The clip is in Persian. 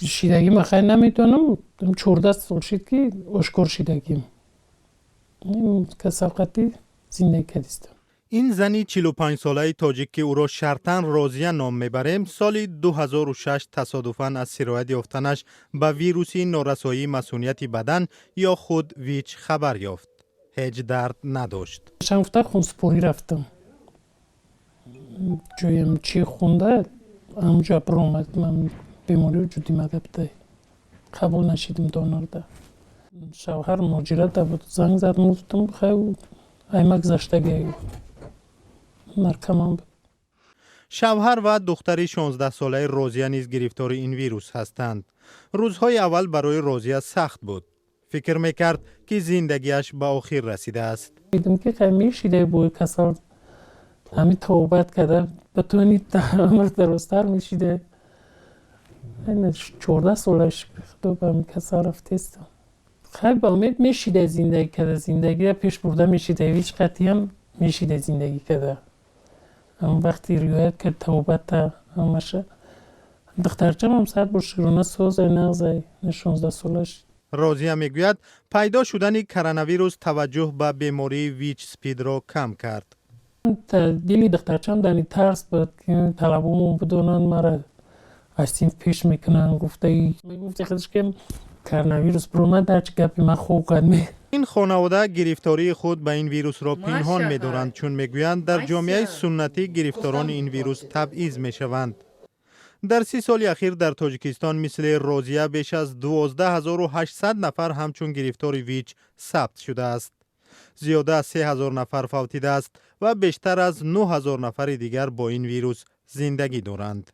شیدگی من خیلی نمیتونم 14 سال شد که اشکار شیدگیم کسافتی زندگی کردم. این زنی 45 ساله تاجیک که او را شرطاً راضیه نام میبریم سال 2006 تصادفاً از سرایت یافتنش به ویروسی نارسایی مسئولیت بدن یا خود ویچ خبر یافت. هیچ درد نداشت. چند وقت خونسپوری رفتم. جویم چی خونده همجا برآمد من بیماری وجودی مدبته قبول نشیدم دانار ده. شوهر مهاجرت بود زنگ زد گفتم خیلی ایمک زشتگی نرکمان بود. شوهر و دختری 16 ساله روزیه نیز گرفتار این ویروس هستند. روزهای اول برای روزیه سخت بود. فکر میکرد که زندگیش به آخر رسیده است. دیدم که خیلی میشیده بود کسار همین توبت کرده بتونید عمر درستر میشیده. این 14 سالش خدا به همین کسار رفتیستم. خیلی با امید میشیده زندگی کرده زندگی پیش برده میشیده هیچ قطعی هم میشیده زندگی کرده. اما وقتی روایت کرد توبت همشه دخترچه هم ساعت برشگرونه سوزه نغزه 16 سالش. روزیه میگوید پیدا شدن کرونا ویروس توجه به بیماری ویچ سپید را کم کرد. دیلی دخترچه هم دنی ترس بود که طلبومون بدونن مرا از این پیش میکنن گفته خودش که کرونا ویروس برو در چه گپی من خوب قدمی. این خانواده گرفتاری خود به این ویروس را پنهان می‌دارند چون میگویند در جامعه سنتی گرفتاران این ویروس تبعیض میشوند. در 30 سال اخیر در تاجیکستان مثل روزیه بیش از 12800 نفر همچون گرفتار ویچ ثبت شده است. زیاده از 3000 نفر فوتیده است و بیشتر از 9000 نفر دیگر با این ویروس زندگی دارند.